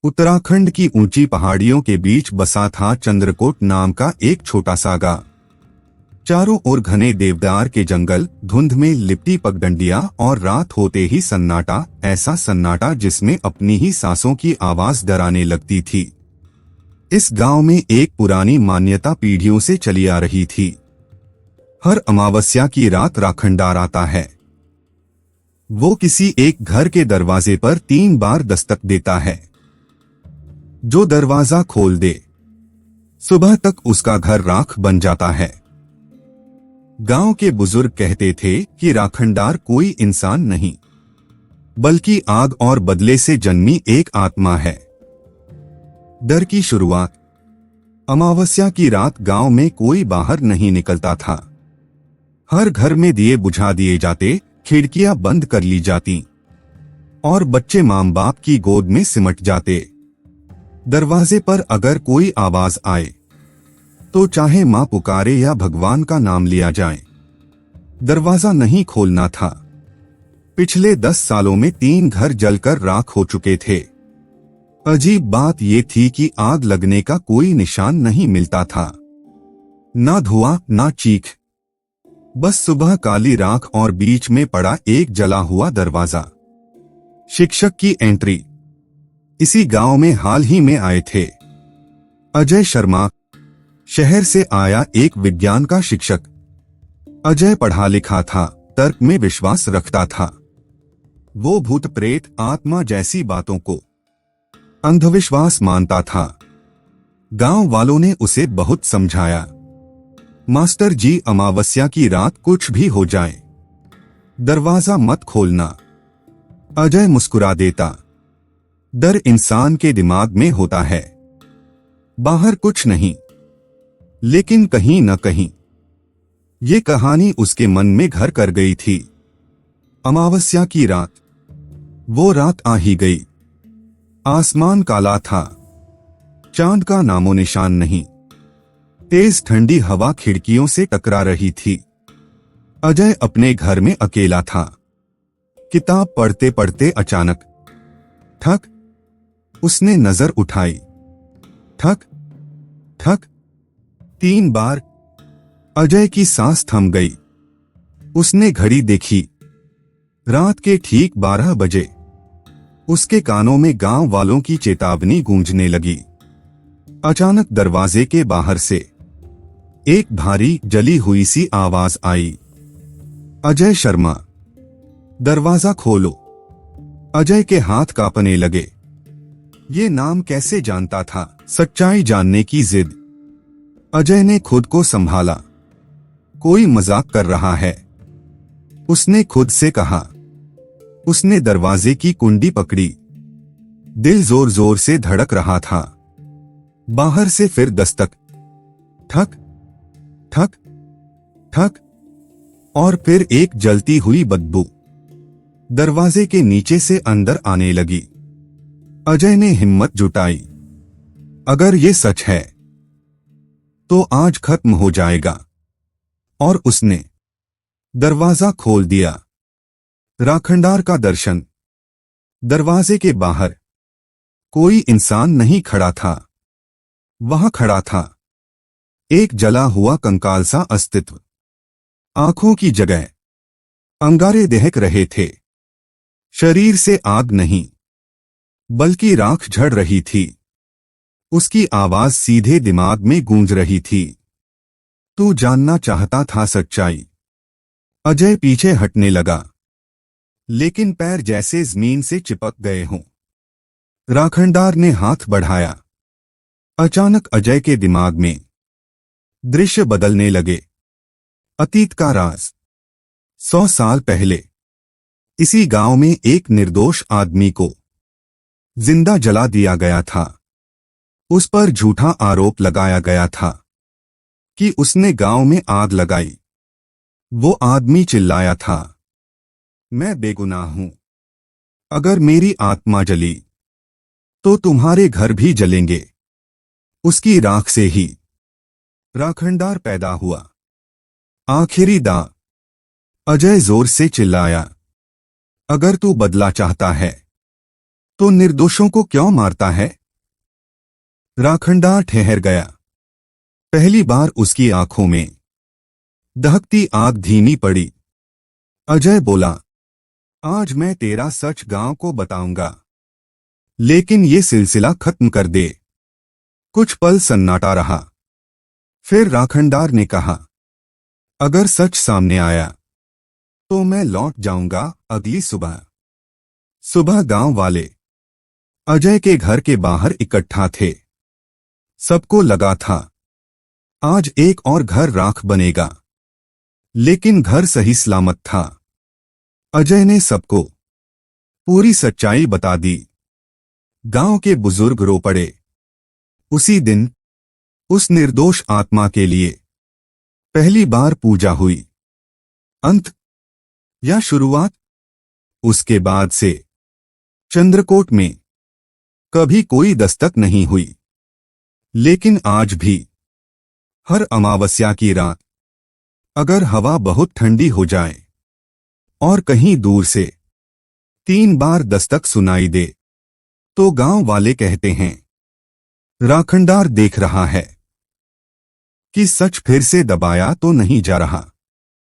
उत्तराखंड की ऊंची पहाड़ियों के बीच बसा था चंद्रकोट नाम का एक छोटा सा गांव। चारों ओर घने देवदार के जंगल, धुंध में लिपटी पगडंडियां और रात होते ही सन्नाटा, ऐसा सन्नाटा जिसमें अपनी ही सांसों की आवाज डराने लगती थी। इस गांव में एक पुरानी मान्यता पीढ़ियों से चली आ रही थी। हर अमावस्या की रात राखंडार आता है। वो किसी एक घर के दरवाजे पर 3 बार दस्तक देता है। जो दरवाजा खोल दे, सुबह तक उसका घर राख बन जाता है। गांव के बुजुर्ग कहते थे कि राखंडार कोई इंसान नहीं, बल्कि आग और बदले से जन्मी एक आत्मा है। डर की शुरुआत। अमावस्या की रात गांव में कोई बाहर नहीं निकलता था। हर घर में दिए बुझा दिए जाते, खिड़कियां बंद कर ली जाती और बच्चे मां बाप की गोद में सिमट जाते। दरवाजे पर अगर कोई आवाज आए तो चाहे मां पुकारे या भगवान का नाम लिया जाए, दरवाजा नहीं खोलना था। पिछले 10 सालों में 3 घर जलकर राख हो चुके थे। अजीब बात यह थी कि आग लगने का कोई निशान नहीं मिलता था। ना धुआं, ना चीख, बस सुबह काली राख और बीच में पड़ा एक जला हुआ दरवाजा। शिक्षक की एंट्री। इसी गांव में हाल ही में आए थे अजय शर्मा। शहर से आया एक विज्ञान का शिक्षक। अजय पढ़ा लिखा था, तर्क में विश्वास रखता था। वो भूत प्रेत, आत्मा जैसी बातों को अंधविश्वास मानता था। गांव वालों ने उसे बहुत समझाया, मास्टर जी, अमावस्या की रात कुछ भी हो जाए, दरवाजा मत खोलना। अजय मुस्कुरा देता। डर इंसान के दिमाग में होता है, बाहर कुछ नहीं, लेकिन कहीं न कहीं ये कहानी उसके मन में घर कर गई थी। अमावस्या की रात। वो रात आ ही गई। आसमान काला था, चांद का नामो निशान नहीं। तेज ठंडी हवा खिड़कियों से टकरा रही थी। अजय अपने घर में अकेला था। किताब पढ़ते पढ़ते अचानक ठक, उसने नजर उठाई। ठक ठक 3 बार। अजय की सांस थम गई। उसने घड़ी देखी। रात के ठीक 12 बजे। उसके कानों में गांव वालों की चेतावनी गूंजने लगी। अचानक दरवाजे के बाहर से एक भारी जली हुई सी आवाज आई। अजय शर्मा, दरवाजा खोलो। अजय के हाथ कांपने लगे। ये नाम कैसे जानता था? सच्चाई जानने की जिद। अजय ने खुद को संभाला। कोई मजाक कर रहा है, उसने खुद से कहा। उसने दरवाजे की कुंडी पकड़ी। दिल जोर जोर से धड़क रहा था। बाहर से फिर दस्तक। ठक ठक ठक, और फिर एक जलती हुई बदबू दरवाजे के नीचे से अंदर आने लगी। अजय ने हिम्मत जुटाई। अगर ये सच है तो आज खत्म हो जाएगा। और उसने दरवाजा खोल दिया। राखंडार का दर्शन। दरवाजे के बाहर कोई इंसान नहीं खड़ा था। वहां खड़ा था एक जला हुआ कंकाल सा अस्तित्व। आंखों की जगह अंगारे दहक रहे थे। शरीर से आग नहीं, बल्कि राख झड़ रही थी। उसकी आवाज सीधे दिमाग में गूंज रही थी। तू जानना चाहता था सच्चाई? अजय पीछे हटने लगा, लेकिन पैर जैसे जमीन से चिपक गए हों। राखंडार ने हाथ बढ़ाया। अचानक अजय के दिमाग में दृश्य बदलने लगे। अतीत का राज। 100 साल पहले इसी गांव में एक निर्दोष आदमी को जिंदा जला दिया गया था। उस पर झूठा आरोप लगाया गया था कि उसने गांव में आग लगाई। वो आदमी चिल्लाया था, मैं बेगुनाह हूं। अगर मेरी आत्मा जली तो तुम्हारे घर भी जलेंगे। उसकी राख से ही राखंडार पैदा हुआ। आखिरी दांव। अजय जोर से चिल्लाया, अगर तू बदला चाहता है तो निर्दोषों को क्यों मारता है? राखंडार ठहर गया। पहली बार उसकी आंखों में दहकती आग धीमी पड़ी। अजय बोला, आज मैं तेरा सच गांव को बताऊंगा, लेकिन ये सिलसिला खत्म कर दे। कुछ पल सन्नाटा रहा। फिर राखंडार ने कहा, अगर सच सामने आया तो मैं लौट जाऊंगा अगली सुबह। सुबह गांव वाले अजय के घर के बाहर इकट्ठा थे। सबको लगा था आज एक और घर राख बनेगा, लेकिन घर सही सलामत था। अजय ने सबको पूरी सच्चाई बता दी। गांव के बुजुर्ग रो पड़े। उसी दिन उस निर्दोष आत्मा के लिए पहली बार पूजा हुई। अंत या शुरुआत? उसके बाद से चंद्रकोट में कभी कोई दस्तक नहीं हुई, लेकिन आज भी हर अमावस्या की रात अगर हवा बहुत ठंडी हो जाए और कहीं दूर से 3 बार दस्तक सुनाई दे, तो गांव वाले कहते हैं राखंडार देख रहा है कि सच फिर से दबाया तो नहीं जा रहा।